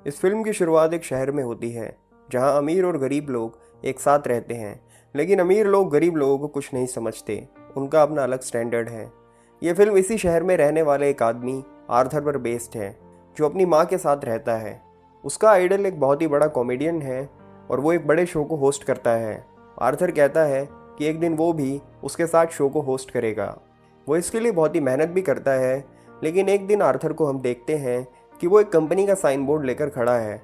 इस फिल्म की शुरुआत एक शहर में होती है जहां अमीर और गरीब लोग एक साथ रहते हैं। लेकिन अमीर लोग गरीब लोगों को कुछ नहीं समझते, उनका अपना अलग स्टैंडर्ड है। यह फिल्म इसी शहर में रहने वाले एक आदमी आर्थर पर बेस्ड है जो अपनी माँ के साथ रहता है। उसका आइडल एक बहुत ही बड़ा कॉमेडियन है और वो एक बड़े शो को होस्ट करता है। आर्थर कहता है कि एक दिन वो भी उसके साथ शो को होस्ट करेगा। वो इसके लिए बहुत ही मेहनत भी करता है। लेकिन एक दिन आर्थर को हम देखते हैं कि वो एक कंपनी का साइन बोर्ड लेकर खड़ा है।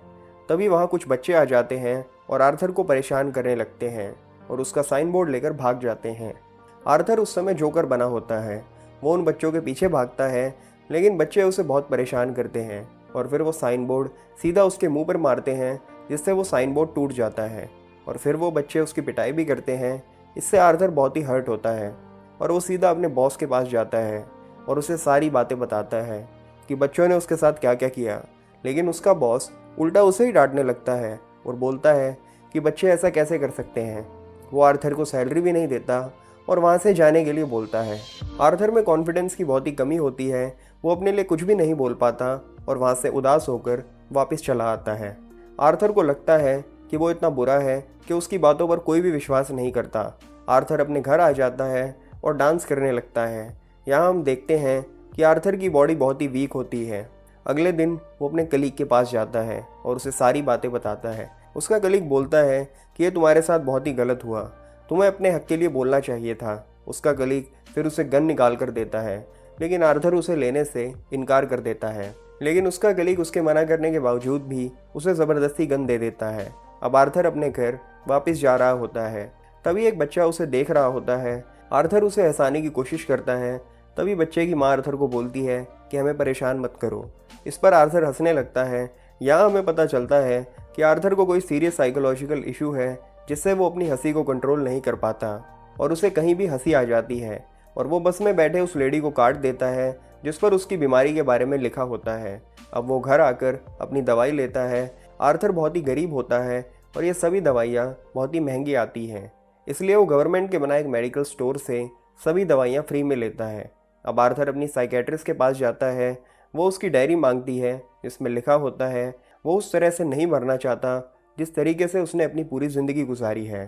तभी वहाँ कुछ बच्चे आ जाते हैं और आर्थर को परेशान करने लगते हैं और उसका साइन बोर्ड लेकर भाग जाते हैं। आर्थर उस समय जोकर बना होता है। वो उन बच्चों के पीछे भागता है, लेकिन बच्चे उसे बहुत परेशान करते हैं और फिर वो साइन बोर्ड सीधा उसके मुंह पर मारते हैं, जिससे वो साइन बोर्ड टूट जाता है। और फिर वो बच्चे उसकी पिटाई भी करते हैं। इससे आर्थर बहुत ही हर्ट होता है और वो सीधा अपने बॉस के पास जाता है और उसे सारी बातें बताता है कि बच्चों ने उसके साथ क्या क्या किया। लेकिन उसका बॉस उल्टा उसे ही डांटने लगता है और बोलता है कि बच्चे ऐसा कैसे कर सकते हैं। वो आर्थर को सैलरी भी नहीं देता और वहाँ से जाने के लिए बोलता है। आर्थर में कॉन्फिडेंस की बहुत ही कमी होती है। वो अपने लिए कुछ भी नहीं बोल पाता और वहाँ से उदास होकर वापस चला आता है। आर्थर को लगता है कि वो इतना बुरा है कि उसकी बातों पर कोई भी विश्वास नहीं करता। आर्थर अपने घर आ जाता है और डांस करने लगता है। यहाँ हम देखते हैं कि आर्थर की बॉडी बहुत ही वीक होती है। अगले दिन वो अपने कलीग के पास जाता है और उसे सारी बातें बताता है। उसका कलीग बोलता है कि ये तुम्हारे साथ बहुत ही गलत हुआ, तुम्हें अपने हक के लिए बोलना चाहिए था। उसका कलीग फिर उसे गन निकाल कर देता है, लेकिन आर्थर उसे लेने से इनकार कर देता है। लेकिन उसका कलीग उसके मना करने के बावजूद भी उसे ज़बरदस्ती गन दे देता है। अब आर्थर अपने घर वापस जा रहा होता है। तभी एक बच्चा उसे देख रहा होता है। आर्थर उसे हंसाने की कोशिश करता है। तभी बच्चे की माँ आर्थर को बोलती है कि हमें परेशान मत करो। इस पर आर्थर हंसने लगता है। यहाँ हमें पता चलता है कि आर्थर को कोई सीरियस साइकोलॉजिकल इशू है, जिससे वो अपनी हंसी को कंट्रोल नहीं कर पाता और उसे कहीं भी हंसी आ जाती है और वो बस में बैठे उस लेडी को काट देता है जिस पर उसकी बीमारी के बारे में लिखा होता है। अब वो घर आकर अपनी दवाई लेता है। आर्थर बहुत ही गरीब होता है और ये सभी दवाइयाँ बहुत ही महंगी आती हैं, इसलिए वो गवर्नमेंट के बनाए एक मेडिकल स्टोर से सभी दवाइयाँ फ्री में लेता है। अब आर्थर अपनी साइकेट्रिस्ट के पास जाता है। वो उसकी डायरी मांगती है जिसमें लिखा होता है वो उस तरह से नहीं मरना चाहता जिस तरीके से उसने अपनी पूरी ज़िंदगी गुजारी है।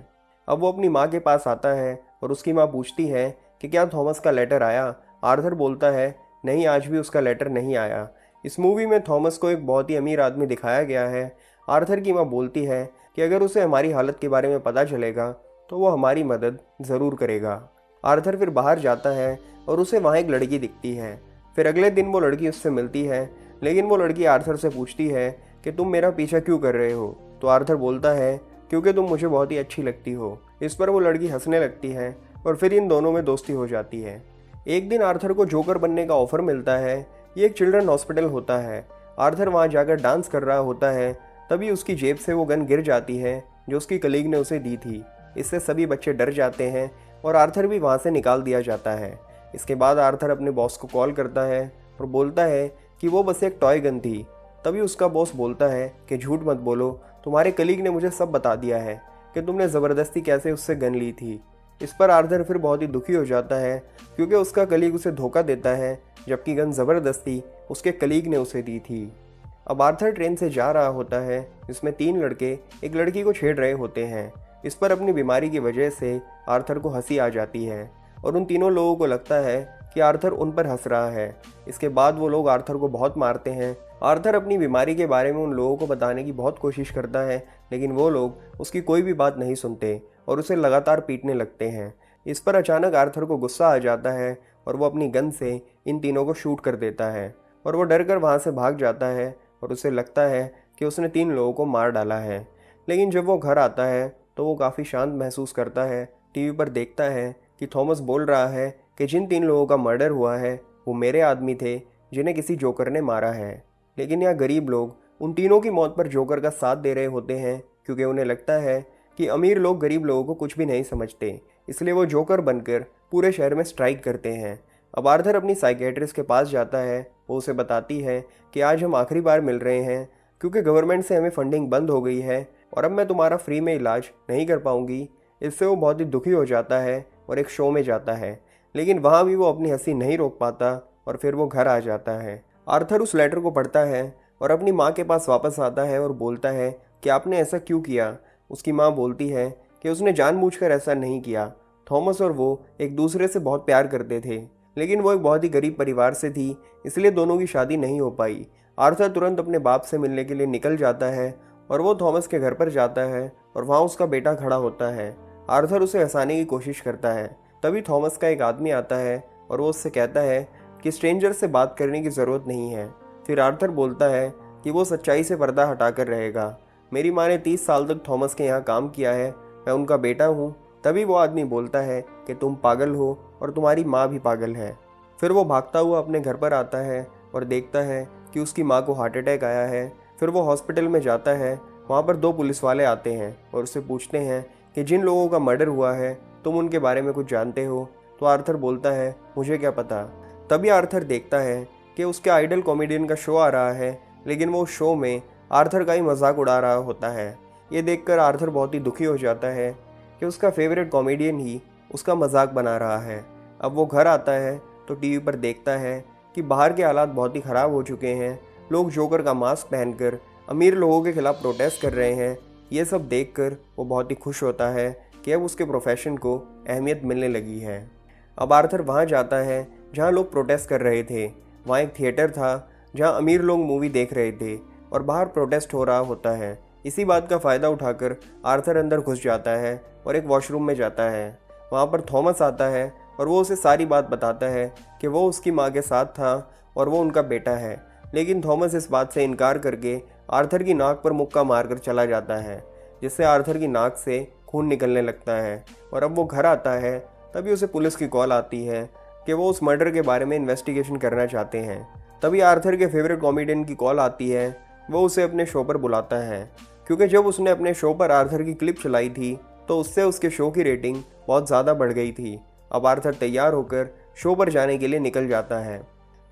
अब वो अपनी माँ के पास आता है और उसकी माँ पूछती है कि क्या थॉमस का लेटर आया। आर्थर बोलता है नहीं, आज भी उसका लेटर नहीं आया। इस मूवी में थॉमस को एक बहुत ही अमीर आदमी दिखाया गया है। आर्थर की माँ बोलती है कि अगर उसे हमारी हालत के बारे में पता चलेगा तो वो हमारी मदद ज़रूर करेगा। आर्थर फिर बाहर जाता है और उसे वहाँ एक लड़की दिखती है। फिर अगले दिन वो लड़की उससे मिलती है, लेकिन वो लड़की आर्थर से पूछती है कि तुम मेरा पीछा क्यों कर रहे हो। तो आर्थर बोलता है क्योंकि तुम मुझे बहुत ही अच्छी लगती हो। इस पर वो लड़की हंसने लगती है और फिर इन दोनों में दोस्ती हो जाती है। एक दिन आर्थर को जोकर बनने का ऑफर मिलता है। ये एक चिल्ड्रन हॉस्पिटल होता है। आर्थर वहाँ जाकर डांस कर रहा होता है। तभी उसकी जेब से वो गन गिर जाती है जो उसकी कलीग ने उसे दी थी। इससे सभी बच्चे डर जाते हैं और आर्थर भी वहाँ से निकाल दिया जाता है। इसके बाद आर्थर अपने बॉस को कॉल करता है और बोलता है कि वो बस एक टॉय गन थी। तभी उसका बॉस बोलता है कि झूठ मत बोलो, तुम्हारे कलीग ने मुझे सब बता दिया है कि तुमने ज़बरदस्ती कैसे उससे गन ली थी। इस पर आर्थर फिर बहुत ही दुखी हो जाता है क्योंकि उसका कलीग उसे धोखा देता है, जबकि गन ज़बरदस्ती उसके कलीग ने उसे दी थी। अब आर्थर ट्रेन से जा रहा होता है जिसमें 3 लड़के एक लड़की को छेड़ रहे होते हैं। इस पर अपनी बीमारी की वजह से आर्थर को हंसी आ जाती है और उन तीनों लोगों को लगता है कि आर्थर उन पर हंस रहा है। इसके बाद वो लोग आर्थर को बहुत मारते हैं। आर्थर अपनी बीमारी के बारे में उन लोगों को बताने की बहुत कोशिश करता है, लेकिन वो लोग उसकी कोई भी बात नहीं सुनते और उसे लगातार पीटने लगते हैं। इस पर अचानक आर्थर को गुस्सा आ जाता है और वो अपनी गन से इन तीनों को शूट कर देता है और वो डर कर वहाँ से भाग जाता है और उसे लगता है कि उसने 3 लोगों को मार डाला है। लेकिन जब वो घर आता है तो वो काफ़ी शांत महसूस करता है। टीवी पर देखता है कि थॉमस बोल रहा है कि जिन 3 लोगों का मर्डर हुआ है वो मेरे आदमी थे जिन्हें किसी जोकर ने मारा है। लेकिन यहाँ गरीब लोग उन तीनों की मौत पर जोकर का साथ दे रहे होते हैं क्योंकि उन्हें लगता है कि अमीर लोग गरीब लोगों को कुछ भी नहीं समझते, इसलिए वो जोकर बनकर पूरे शहर में स्ट्राइक करते हैं। अब आर्थर अपनी साइकेट्रिस्ट के पास जाता है। वो उसे बताती है कि आज हम आखिरी बार मिल रहे हैं क्योंकि गवर्नमेंट से हमें फंडिंग बंद हो गई है और अब मैं तुम्हारा फ्री में इलाज नहीं कर पाऊंगी। इससे वो बहुत ही दुखी हो जाता है और एक शो में जाता है, लेकिन वहाँ भी वो अपनी हंसी नहीं रोक पाता और फिर वो घर आ जाता है। आर्थर उस लेटर को पढ़ता है और अपनी माँ के पास वापस आता है और बोलता है कि आपने ऐसा क्यों किया। उसकी माँ बोलती है कि उसने जानबूझकर ऐसा नहीं किया। थॉमस और वो एक दूसरे से बहुत प्यार करते थे, लेकिन वो एक बहुत ही गरीब परिवार से थी, इसलिए दोनों की शादी नहीं हो पाई। आर्थर तुरंत अपने बाप से मिलने के लिए निकल जाता है और वो थॉमस के घर पर जाता है और वहाँ उसका बेटा खड़ा होता है। आर्थर उसे हंसाने की कोशिश करता है। तभी थॉमस का एक आदमी आता है और वो उससे कहता है कि स्ट्रेंजर से बात करने की ज़रूरत नहीं है। फिर आर्थर बोलता है कि वो सच्चाई से पर्दा हटाकर रहेगा। मेरी माँ ने 30 साल तक थॉमस के यहाँ काम किया है, मैं उनका बेटा हूँ। तभी वो आदमी बोलता है कि तुम पागल हो और तुम्हारी माँ भी पागल है। फिर वो भागता हुआ अपने घर पर आता है और देखता है कि उसकी माँ को हार्ट अटैक आया है। फिर वो हॉस्पिटल में जाता है। वहाँ पर 2 पुलिस वाले आते हैं और उससे पूछते हैं कि जिन लोगों का मर्डर हुआ है तुम उनके बारे में कुछ जानते हो। तो आर्थर बोलता है मुझे क्या पता। तभी आर्थर देखता है कि उसके आइडल कॉमेडियन का शो आ रहा है, लेकिन वो शो में आर्थर का ही मजाक उड़ा रहा होता है। ये देखकर आर्थर बहुत ही दुखी हो जाता है कि उसका फेवरेट कॉमेडियन ही उसका मजाक बना रहा है। अब वो घर आता है तो टीवी पर देखता है कि बाहर के हालात बहुत ही ख़राब हो चुके हैं। लोग जोकर का मास्क पहनकर अमीर लोगों के खिलाफ प्रोटेस्ट कर रहे हैं। ये सब देखकर वो बहुत ही खुश होता है कि अब उसके प्रोफेशन को अहमियत मिलने लगी है। अब आर्थर वहाँ जाता है जहाँ लोग प्रोटेस्ट कर रहे थे। वहाँ एक थिएटर था जहाँ अमीर लोग मूवी देख रहे थे और बाहर प्रोटेस्ट हो रहा होता है। इसी बात का फ़ायदा उठाकर आर्थर अंदर घुस जाता है और एक वॉशरूम में जाता है। वहाँ पर थॉमस आता है और वो उसे सारी बात बताता है कि वो उसकी माँ के साथ था और वो उनका बेटा है। लेकिन थॉमस इस बात से इनकार करके आर्थर की नाक पर मुक्का मारकर चला जाता है, जिससे आर्थर की नाक से खून निकलने लगता है। और अब वो घर आता है तभी उसे पुलिस की कॉल आती है कि वो उस मर्डर के बारे में इन्वेस्टिगेशन करना चाहते हैं। तभी आर्थर के फेवरेट कॉमेडियन की कॉल आती है। वो उसे अपने शो पर बुलाता है, क्योंकि जब उसने अपने शो पर आर्थर की क्लिप चलाई थी तो उससे उसके शो की रेटिंग बहुत ज़्यादा बढ़ गई थी। अब आर्थर तैयार होकर शो पर जाने के लिए निकल जाता है।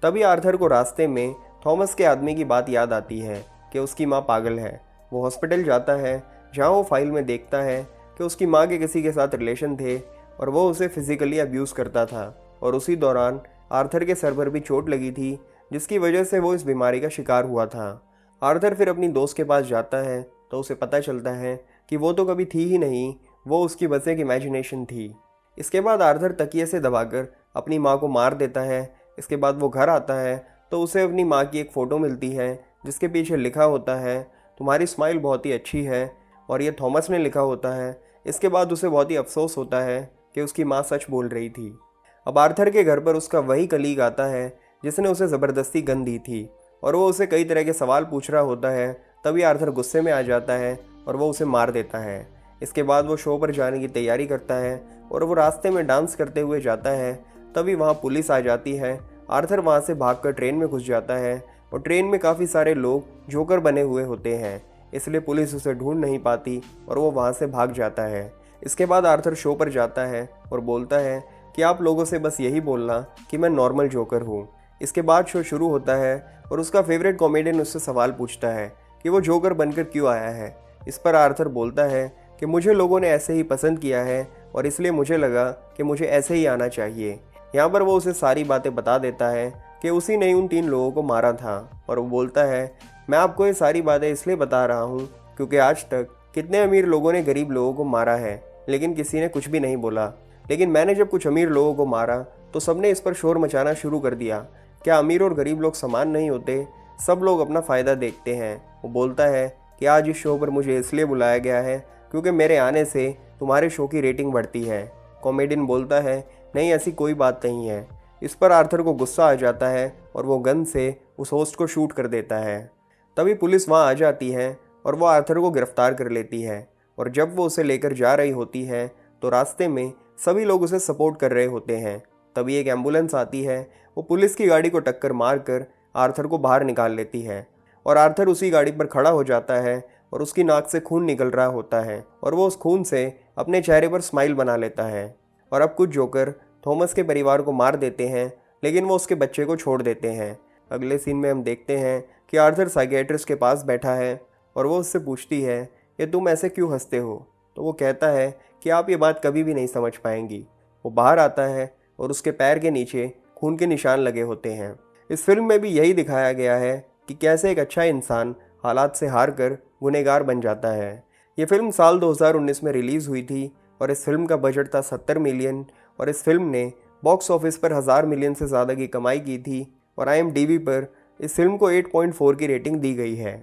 तभी आर्थर को रास्ते में थॉमस के आदमी की बात याद आती है कि उसकी माँ पागल है। वो हॉस्पिटल जाता है जहाँ वो फाइल में देखता है कि उसकी माँ के किसी के साथ रिलेशन थे और वो उसे फिजिकली अब्यूज़ करता था। और उसी दौरान आर्थर के सर पर भी चोट लगी थी, जिसकी वजह से वो इस बीमारी का शिकार हुआ था। आर्थर फिर अपनी दोस्त के पास जाता है तो उसे पता चलता है कि वो तो कभी थी ही नहीं, वो उसकी बस एक इमेजिनेशन थी। इसके बाद आर्थर तकिए से दबाकर अपनी माँ को मार देता है। इसके बाद वो घर आता है तो उसे अपनी माँ की एक फ़ोटो मिलती है जिसके पीछे लिखा होता है तुम्हारी स्माइल बहुत ही अच्छी है, और ये थॉमस ने लिखा होता है। इसके बाद उसे बहुत ही अफसोस होता है कि उसकी माँ सच बोल रही थी। अब आर्थर के घर पर उसका वही कलीग आता है जिसने उसे ज़बरदस्ती गन दी थी और वो उसे कई तरह के सवाल पूछ रहा होता है। तभी आर्थर गुस्से में आ जाता है और वो उसे मार देता है। इसके बाद वो शो पर जाने की तैयारी करता है और वो रास्ते में डांस करते हुए जाता है। तभी वहाँ पुलिस आ जाती है। आर्थर वहाँ से भागकर ट्रेन में घुस जाता है और ट्रेन में काफ़ी सारे लोग जोकर बने हुए होते हैं, इसलिए पुलिस उसे ढूंढ नहीं पाती और वो वहाँ से भाग जाता है। इसके बाद आर्थर शो पर जाता है और बोलता है कि आप लोगों से बस यही बोलना कि मैं नॉर्मल जोकर हूँ। इसके बाद शो शुरू होता है और उसका फेवरेट कॉमेडियन उससे सवाल पूछता है कि वो जोकर बनकर क्यों आया है। इस पर आर्थर बोलता है कि मुझे लोगों ने ऐसे ही पसंद किया है और इसलिए मुझे लगा कि मुझे ऐसे ही आना चाहिए। यहाँ पर वो उसे सारी बातें बता देता है कि उसी ने उन 3 लोगों को मारा था। और वो बोलता है मैं आपको ये सारी बातें इसलिए बता रहा हूँ क्योंकि आज तक कितने अमीर लोगों ने गरीब लोगों को मारा है, लेकिन किसी ने कुछ भी नहीं बोला। लेकिन मैंने जब कुछ अमीर लोगों को मारा तो सबने इस पर शोर मचाना शुरू कर दिया। क्या अमीर और गरीब लोग समान नहीं होते? सब लोग अपना फ़ायदा देखते हैं। वो बोलता है कि आज इस शो पर मुझे इसलिए बुलाया गया है क्योंकि मेरे आने से तुम्हारे शो की रेटिंग बढ़ती है। कॉमेडियन बोलता है नहीं, ऐसी कोई बात नहीं है। इस पर आर्थर को गुस्सा आ जाता है और वो गन से उस होस्ट को शूट कर देता है। तभी पुलिस वहाँ आ जाती है और वो आर्थर को गिरफ्तार कर लेती है। और जब वो उसे लेकर जा रही होती है तो रास्ते में सभी लोग उसे सपोर्ट कर रहे होते हैं। तभी एक एम्बुलेंस आती है। वो पुलिस की गाड़ी को टक्कर मारकर आर्थर को बाहर निकाल लेती है और आर्थर उसी गाड़ी पर खड़ा हो जाता है और उसकी नाक से खून निकल रहा होता है और वो उस खून से अपने चेहरे पर स्माइल बना लेता है। और अब कुछ जोकर थॉमस के परिवार को मार देते हैं, लेकिन वो उसके बच्चे को छोड़ देते हैं। अगले सीन में हम देखते हैं कि आर्थर साइकियाट्रिस्ट के पास बैठा है और वो उससे पूछती है कि तुम ऐसे क्यों हंसते हो। तो वो कहता है कि आप ये बात कभी भी नहीं समझ पाएंगी। वो बाहर आता है और उसके पैर के नीचे खून के निशान लगे होते हैं। इस फिल्म में भी यही दिखाया गया है कि कि कैसे एक अच्छा इंसान हालात से हार कर गुनहगार बन जाता है। ये फिल्म साल 2019 में रिलीज़ हुई थी और इस फिल्म का बजट था 70 मिलियन और इस फिल्म ने बॉक्स ऑफिस पर 1000 मिलियन से ज़्यादा की कमाई की थी और IMDb पर इस फिल्म को 8.4 की रेटिंग दी गई है।